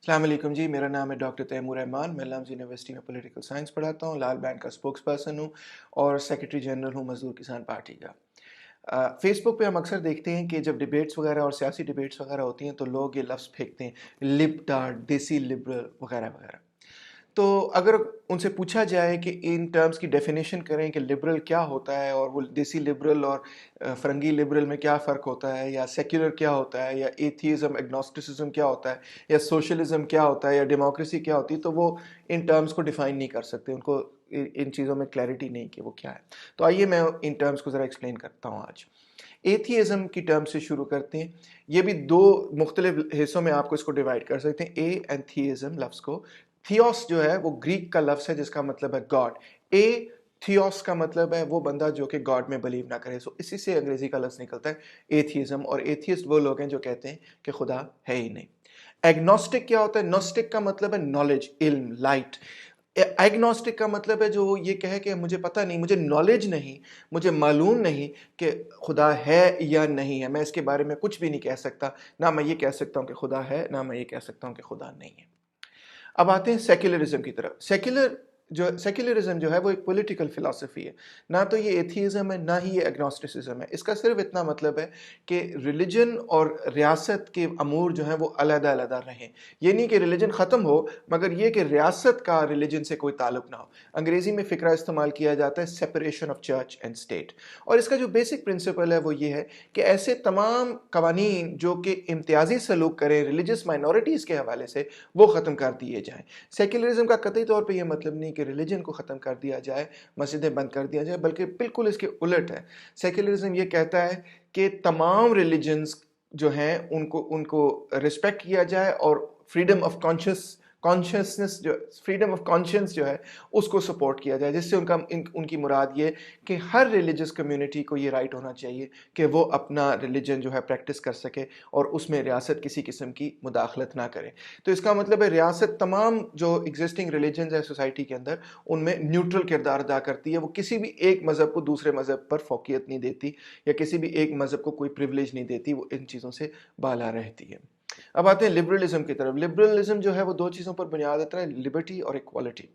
السلام علیکم جی، میرا نام ہے ڈاکٹر تیمور رحمان. میں لمز یونیورسٹی میں پولیٹیکل سائنس پڑھاتا ہوں، لال بینڈ کا اسپوکس پرسن ہوں اور سیکرٹری جنرل ہوں مزدور کسان پارٹی کا. فیس بک پہ ہم اکثر دیکھتے ہیں کہ جب ڈیبیٹس وغیرہ اور سیاسی ڈیبیٹس وغیرہ ہوتی ہیں تو لوگ یہ لفظ پھینکتے ہیں لب ڈاٹ، دیسی لبرل وغیرہ وغیرہ. تو اگر ان سے پوچھا جائے کہ ان ٹرمز کی ڈیفینیشن کریں کہ لبرل کیا ہوتا ہے اور وہ دیسی لبرل اور فرنگی لبرل میں کیا فرق ہوتا ہے، یا سیکولر کیا ہوتا ہے، یا ایتھیزم ایگنوسٹسزم کیا ہوتا ہے، یا سوشلزم کیا ہوتا ہے، یا ڈیموکریسی کیا ہوتی ہے، تو وہ ان ٹرمز کو ڈیفائن نہیں کر سکتے. ان کو ان چیزوں میں کلیئرٹی نہیں کہ وہ کیا ہے. تو آئیے میں ان ٹرمز کو ذرا ایکسپلین کرتا ہوں آج. ایتھیزم کی ٹرم سے شروع کرتے ہیں. یہ بھی دو مختلف حصوں میں آپ کو اس کو ڈیوائڈ کر سکتے ہیں، اے اینڈ تھیزم لفظ کو. تھیوس جو ہے وہ گریک کا لفظ ہے جس کا مطلب ہے گاڈ. اے تھیوس کا مطلب ہے وہ بندہ جو کہ گاڈ میں بلیو نہ کرے. سو اسی سے انگریزی کا لفظ نکلتا ہے ایتھیزم. اور ایتھیسٹ وہ لوگ ہیں جو کہتے ہیں کہ خدا ہے ہی نہیں. ایگنوسٹک کیا ہوتا ہے؟ نوسٹک کا مطلب ہے نالج، علم، لائٹ. ایگنوسٹک کا مطلب ہے جو یہ کہے کہ مجھے پتہ نہیں، مجھے نالج نہیں، مجھے معلوم نہیں کہ خدا ہے یا نہیں ہے، میں اس کے بارے میں کچھ بھی نہیں کہہ سکتا. نہ میں یہ کہہ سکتا ہوں کہ خدا ہے، نہ میں یہ کہہ سکتا ہوں کہ خدا نہیں ہے. اب آتے ہیں سیکولرزم کی طرف. سیکولرزم جو ہے وہ ایک پولیٹیکل فلسفی ہے. نہ تو یہ ایتھیزم ہے، نہ ہی یہ ایگنوسٹسزم ہے. اس کا صرف اتنا مطلب ہے کہ ریلیجن اور ریاست کے امور جو ہیں وہ علیحدہ علیحدہ رہیں. یہ نہیں کہ ریلیجن ختم ہو، مگر یہ کہ ریاست کا ریلیجن سے کوئی تعلق نہ ہو. انگریزی میں فقرہ استعمال کیا جاتا ہے separation of church and state. اور اس کا جو بیسک پرنسپل ہے وہ یہ ہے کہ ایسے تمام قوانین جو کہ امتیازی سلوک کریں ریلیجس مائنورٹیز کے حوالے سے وہ ختم کر دیے جائیں. سیکولرزم کا قطعی طور پہ یہ مطلب نہیں کہ ریلیجن کو ختم کر دیا جائے، مسجدیں بند کر دیا جائے، بلکہ بالکل اس کے الٹ ہے. سیکولرزم یہ کہتا ہے کہ تمام ریلیجنز جو ہیں ان کو رسپیکٹ کیا جائے اور فریڈم آف کانشیسنس جو فریڈم آف کانشنس جو ہے اس کو سپورٹ کیا جائے، جس سے ان کی مراد یہ کہ ہر ریلیجس کمیونٹی کو یہ رائٹ ہونا چاہیے کہ وہ اپنا ریلیجن جو ہے پریکٹس کر سکے اور اس میں ریاست کسی قسم کی مداخلت نہ کرے. تو اس کا مطلب ہے ریاست تمام جو ایگزسٹنگ ریلیجنز ہیں سوسائٹی کے اندر ان میں نیوٹرل کردار ادا کرتی ہے. وہ کسی بھی ایک مذہب کو دوسرے مذہب پر فوقیت نہیں دیتی، یا کسی بھی ایک مذہب کو کوئی پریویلیج نہیں دیتی. وہ ان چیزوں سے بالا رہتی ہے. اب آتے ہیں لبرلزم کی طرف. لبرلزم جو ہے وہ دو چیزوں پر بنیاد رہتا ہے، لبرٹی اور ایکوالٹی.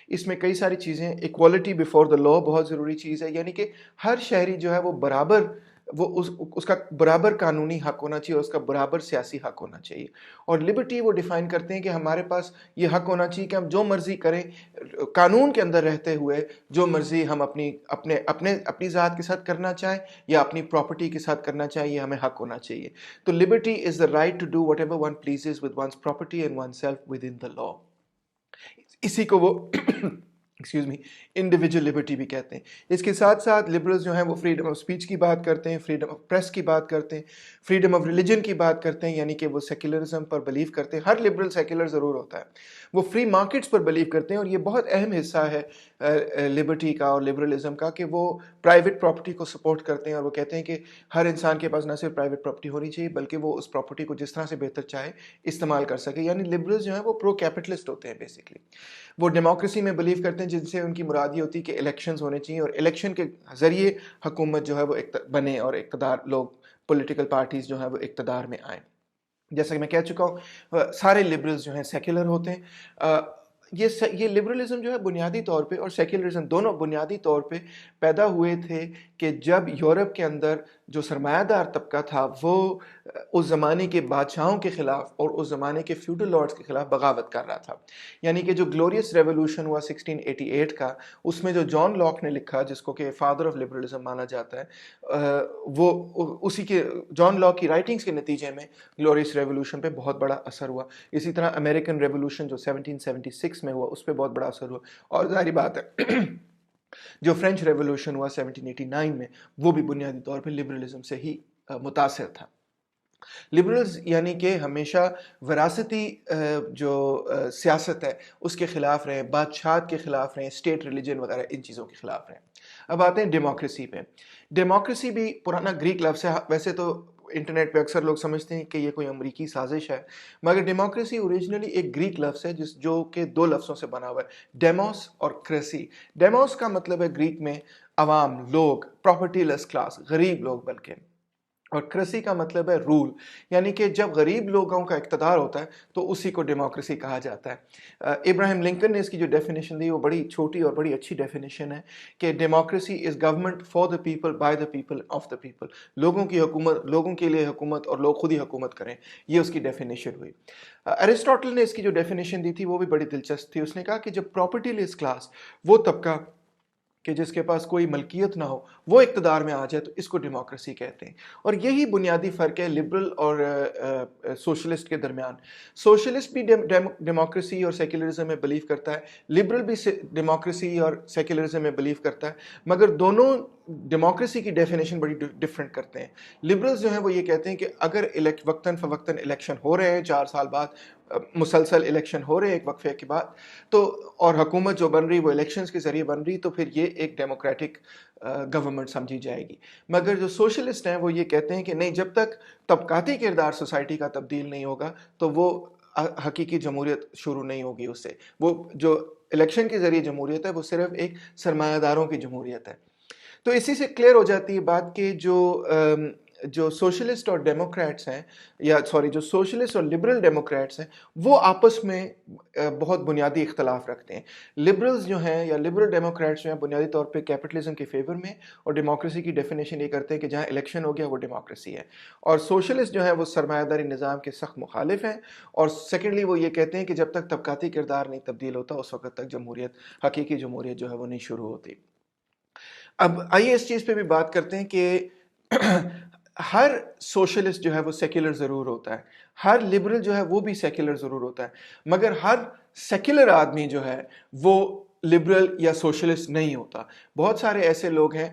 اس میں کئی ساری چیزیں، ایکوالٹی بیفور دا لا بہت ضروری چیز ہے، یعنی کہ ہر شہری جو ہے وہ برابر، وہ اس کا برابر قانونی حق ہونا چاہیے اور اس کا برابر سیاسی حق ہونا چاہیے. اور لبرٹی وہ ڈیفائن کرتے ہیں کہ ہمارے پاس یہ حق ہونا چاہیے کہ ہم جو مرضی کریں، قانون کے اندر رہتے ہوئے جو مرضی ہم اپنی ذات کے ساتھ کرنا چاہیں یا اپنی پراپرٹی کے ساتھ کرنا چاہیں، یہ ہمیں حق ہونا چاہیے. تو liberty is the right to do whatever one pleases with one's property and oneself within the law. اسی کو وہ انڈیویجول لبرٹی بھی کہتے ہیں. اس کے ساتھ ساتھ لبرلز جو ہیں وہ فریڈم آف اسپیچ کی بات کرتے ہیں، فریڈم آف پریس کی بات کرتے ہیں، فریڈم آف ریلیجن کی بات کرتے ہیں، یعنی کہ وہ سیکولرزم پر بلیو کرتے ہیں. ہر لبرل سیکولر ضرور ہوتا ہے. وہ فری مارکیٹس پر بلیو کرتے ہیں، اور یہ بہت اہم حصہ ہے لبرٹی کا اور لبرلزم کا کہ وہ پرائیویٹ پراپرٹی کو سپورٹ کرتے ہیں. اور وہ کہتے ہیں کہ ہر انسان کے پاس نہ صرف پرائیویٹ پراپرٹی ہونی چاہیے بلکہ وہ اس پراپرٹی کو جس طرح سے بہتر چاہے استعمال کر سکے. یعنی لبرلز جو ہیں وہ پرو کیپٹلسٹ ہوتے ہیں بیسکلی. وہ ڈیموکریسی میں بلیو کرتے ہیں، جن سے ان کی مراد یہ ہوتی ہے کہ الیکشنز ہونے چاہیے اور الیکشن کے ذریعے حکومت جو ہے وہ بنے اور اقتدار، لوگ پولیٹیکل پارٹیز جو ہیں وہ اقتدار میں آئیں. جیسا کہ میں کہہ چکا ہوں سارے لبرلز جو ہیں سیکولر ہوتے ہیں. یہ لبرلزم جو ہے بنیادی طور پہ اور سیکولرزم دونوں بنیادی طور پہ پیدا ہوئے تھے کہ جب یورپ کے اندر جو سرمایہ دار طبقہ تھا وہ اس زمانے کے بادشاہوں کے خلاف اور اس زمانے کے فیوڈل لارڈز کے خلاف بغاوت کر رہا تھا. یعنی کہ جو گلوریس ریولوشن ہوا 1688 کا، اس میں جو جان لاک نے لکھا، جس کو کہ فادر آف لبرلزم مانا جاتا ہے، وہ اسی کے جان لاک کی رائٹنگز کے نتیجے میں گلوریس ریولوشن پہ بہت بڑا اثر ہوا. اسی طرح امریکن ریولوشن جو 1776 میں ہوا اس پہ بہت بڑا اثر ہوا. اور ظاہری بات ہے جو فرینچ ریولوشن ہوا 1789 میں، وہ بھی بنیادی طور پہ لبرلزم سے ہی متاثر تھا. لبرلز یعنی کہ ہمیشہ وراثتی جو سیاست ہے اس کے خلاف رہے، بادشاہت کے خلاف رہے، اسٹیٹ ریلیجن وغیرہ ان چیزوں کے خلاف رہے. اب آتے ہیں ڈیموکریسی پہ. ڈیموکریسی بھی پرانا گریک لفظ ہے. ویسے تو انٹرنیٹ پہ اکثر لوگ سمجھتے ہیں کہ یہ کوئی امریکی سازش ہے، مگر ڈیموکریسی اوریجنلی ایک گریک لفظ ہے جو کہ دو لفظوں سے بنا ہوا ہے، ڈیموس اور کریسی. ڈیموس کا مطلب ہے گریک میں عوام، لوگ، پراپرٹی لیس کلاس، غریب لوگ بلکہ. اور کرسی کا مطلب ہے رول، یعنی کہ جب غریب لوگوں کا اقتدار ہوتا ہے تو اسی کو ڈیموکریسی کہا جاتا ہے۔ ابراہیم لنکن نے اس کی جو ڈیفینیشن دی وہ بڑی چھوٹی اور بڑی اچھی ڈیفینیشن ہے کہ democracy is government for the people by the people of the people, لوگوں کی حکومت، لوگوں کے لیے حکومت اور لوگ خود ہی حکومت کریں، یہ اس کی ڈیفینیشن ہوئی۔ ایرسٹوٹل نے اس کی جو ڈیفینیشن دی تھی وہ بھی بڑی دلچسپ تھی، اس نے کہا کہ جب پراپرٹی لیس کلاس، وہ طبقہ کہ جس کے پاس کوئی ملکیت نہ ہو، وہ اقتدار میں آ جائے تو اس کو ڈیموکریسی کہتے ہیں۔ اور یہی بنیادی فرق ہے لبرل اور سوشلسٹ کے درمیان۔ سوشلسٹ بھی ڈیموکریسی اور سیکولرزم میں بلیو کرتا ہے، لبرل بھی ڈیموکریسی اور سیکولرزم میں بلیو کرتا ہے، مگر دونوں ڈیموکریسی کی ڈیفینیشن بڑی ڈفرینٹ کرتے ہیں۔ لبرلز جو ہیں وہ یہ کہتے ہیں کہ اگر وقتاً فوقتاً الیکشن ہو رہے ہیں، 4 سال بعد مسلسل الیکشن ہو رہے ہیں ایک وقفے کے بعد، تو اور حکومت جو بن رہی وہ الیکشنز کے ذریعے بن رہی، تو پھر یہ ایک ڈیموکریٹک گورنمنٹ سمجھی جائے گی۔ مگر جو سوشلسٹ ہیں وہ یہ کہتے ہیں کہ نہیں، جب تک طبقاتی کردار سوسائٹی کا تبدیل نہیں ہوگا تو وہ حقیقی جمہوریت شروع نہیں ہوگی اس سے۔ وہ جو الیکشن کے ذریعے جمہوریت ہے وہ صرف ایک سرمایہ داروں کی جمہوریت ہے۔ تو اسی سے کلیئر ہو جاتی ہے بات کہ جو سوشلسٹ اور ڈیموکریٹس ہیں، جو سوشلسٹ اور لبرل ڈیموکریٹس ہیں، وہ آپس میں بہت بنیادی اختلاف رکھتے ہیں۔ لبرلز جو ہیں یا لبرل ڈیموکریٹس جو ہیں بنیادی طور پہ کیپٹلزم کے فیور میں، اور ڈیموکریسی کی ڈیفینیشن یہ کرتے ہیں کہ جہاں الیکشن ہو گیا وہ ڈیموکریسی ہے۔ اور سوشلسٹ جو ہیں وہ سرمایہ داری نظام کے سخت مخالف ہیں، اور سیکنڈلی وہ یہ کہتے ہیں کہ جب تک طبقاتی کردار نہیں تبدیل ہوتا اس وقت تک جمہوریت، حقیقی جمہوریت جو ہے وہ نہیں شروع ہوتی۔ اب آئیے اس چیز پہ بھی بات کرتے ہیں کہ ہر سوشلسٹ جو ہے وہ سیکولر ضرور ہوتا ہے، ہر لبرل جو ہے وہ بھی سیکولر ضرور ہوتا ہے، مگر ہر سیکولر آدمی جو ہے وہ لبرل یا سوشلسٹ نہیں ہوتا۔ بہت سارے ایسے لوگ ہیں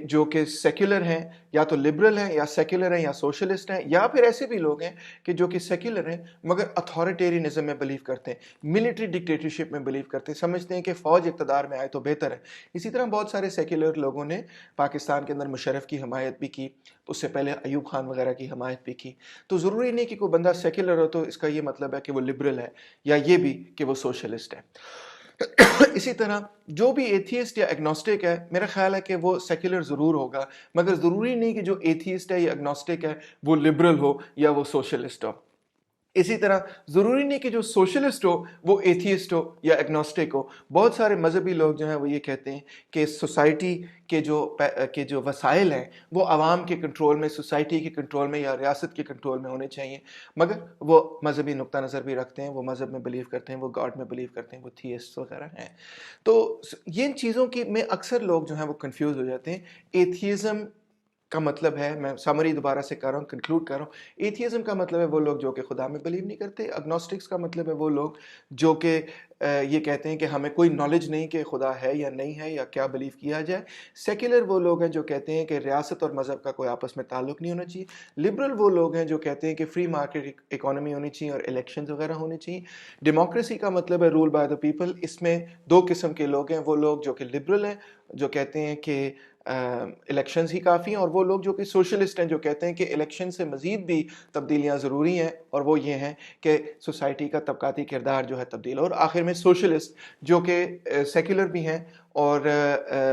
جو کہ سیکولر ہیں، یا تو لبرل ہیں یا سیکولر ہیں یا سوشلسٹ ہیں، یا پھر ایسے بھی لوگ ہیں کہ جو کہ سیکولر ہیں مگر اتھارٹیرینزم میں بلیو کرتے ہیں، ملٹری ڈکٹیٹرشپ میں بلیو کرتے ہیں، سمجھتے ہیں کہ فوج اقتدار میں آئے تو بہتر ہے۔ اسی طرح بہت سارے سیکولر لوگوں نے پاکستان کے اندر مشرف کی حمایت بھی کی، اس سے پہلے ایوب خان وغیرہ کی حمایت بھی کی۔ تو ضروری نہیں کہ کوئی بندہ سیکولر ہو تو اس کا یہ مطلب ہے کہ وہ لبرل ہے، یا یہ بھی کہ وہ سوشلسٹ ہے۔ اسی طرح جو بھی ایتھیسٹ یا ایگنوسٹک ہے، میرا خیال ہے کہ وہ سیکولر ضرور ہوگا، مگر ضروری نہیں کہ جو ایتھیسٹ ہے یا ایگنوسٹک ہے وہ لبرل ہو یا وہ سوشلسٹ ہو۔ اسی طرح ضروری نہیں کہ جو سوشلسٹ ہو وہ ایتھیسٹ ہو یا ایگنوسٹک ہو۔ بہت سارے مذہبی لوگ جو ہیں وہ یہ کہتے ہیں کہ سوسائٹی کے جو وسائل ہیں وہ عوام کے کنٹرول میں، سوسائٹی کے کنٹرول میں یا ریاست کے کنٹرول میں ہونے چاہیے، مگر وہ مذہبی نقطہ نظر بھی رکھتے ہیں، وہ مذہب میں بلیو کرتے ہیں، وہ گاڈ میں بلیو کرتے ہیں، وہ تھیسٹ وغیرہ ہیں۔ تو یہ چیزوں کی میں اکثر لوگ جو ہیں وہ کنفیوز ہو جاتے ہیں۔ ایتھیزم کا مطلب ہے، میں سمری دوبارہ سے کر رہا ہوں، کنکلوڈ کر رہا ہوں، ایتھیزم کا مطلب ہے وہ لوگ جو کہ خدا میں بلیو نہیں کرتے۔ اگنوسٹکس کا مطلب ہے وہ لوگ جو کہ یہ کہتے ہیں کہ ہمیں کوئی نالج نہیں کہ خدا ہے یا نہیں ہے یا کیا بلیو کیا جائے۔ سیکولر وہ لوگ ہیں جو کہتے ہیں کہ ریاست اور مذہب کا کوئی آپس میں تعلق نہیں ہونا چاہیے۔ لبرل وہ لوگ ہیں جو کہتے ہیں کہ فری مارکیٹ اکانومی ہونی چاہیے اور الیکشنز وغیرہ ہونے چاہیے۔ ڈیموکریسی کا مطلب ہے رول بائی دا پیپل۔ اس میں 2 قسم کے لوگ ہیں، وہ لوگ جو کہ لبرل ہیں جو کہتے ہیں کہ الیکشنز ہی کافی ہیں، اور وہ لوگ جو کہ سوشلسٹ ہیں جو کہتے ہیں کہ الیکشن سے مزید بھی تبدیلیاں ضروری ہیں، اور وہ یہ ہیں کہ سوسائٹی کا طبقاتی کردار جو ہے تبدیل ہو۔ اور آخر میں سوشلسٹ جو کہ سیکولر بھی ہیں اور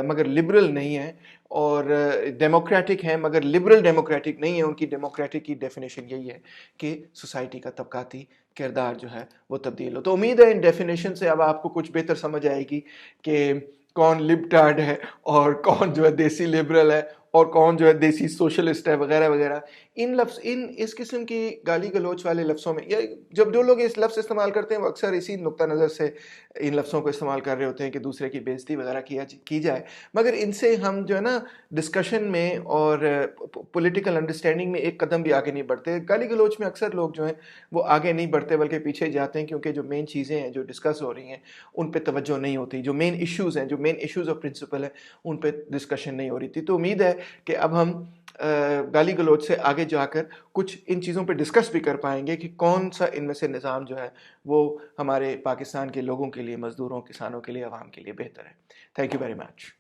مگر لبرل نہیں ہیں، اور ڈیموکریٹک ہیں مگر لبرل ڈیموکریٹک نہیں ہیں۔ ان کی ڈیموکریٹک کی ڈیفینیشن یہی ہے کہ سوسائٹی کا طبقاتی کردار جو ہے وہ تبدیل ہو۔ تو امید ہے ان ڈیفینیشن سے اب آپ کو کچھ بہتر سمجھ آئے گی کہ کون لبٹارڈ ہے اور کون جو ہے دیسی لبرل ہے اور کون جو ہے دیسی سوشلسٹ ہے وغیرہ وغیرہ۔ اس قسم کی گالی گلوچ والے لفظوں میں، یا جب جو لوگ اس لفظ استعمال کرتے ہیں وہ اکثر اسی نقطہ نظر سے ان لفظوں کو استعمال کر رہے ہوتے ہیں کہ دوسرے کی بےعزتی وغیرہ کی جائے، مگر ان سے ہم جو ہے نا ڈسکشن میں اور پولیٹیکل انڈرسٹینڈنگ میں ایک قدم بھی آگے نہیں بڑھتے۔ گالی گلوچ میں اکثر لوگ جو ہیں وہ آگے نہیں بڑھتے بلکہ پیچھے جاتے ہیں، کیونکہ جو مین چیزیں ہیں جو ڈسکس ہو رہی ہیں ان پہ توجہ نہیں ہوتی، جو مین ایشوز ہیں، جو مین ایشوز آف پرنسپل ہیں ان پہ ڈسکشن نہیں ہو رہی تھی۔ تو امید ہے کہ اب ہم گالی گلوچ سے آگے جا کر کچھ ان چیزوں پہ ڈسکس بھی کر پائیں گے کہ کون سا ان میں سے نظام جو ہے وہ ہمارے پاکستان کے لوگوں کے لیے، مزدوروں، کسانوں کے لیے، عوام کے لیے بہتر ہے۔ Thank you very much.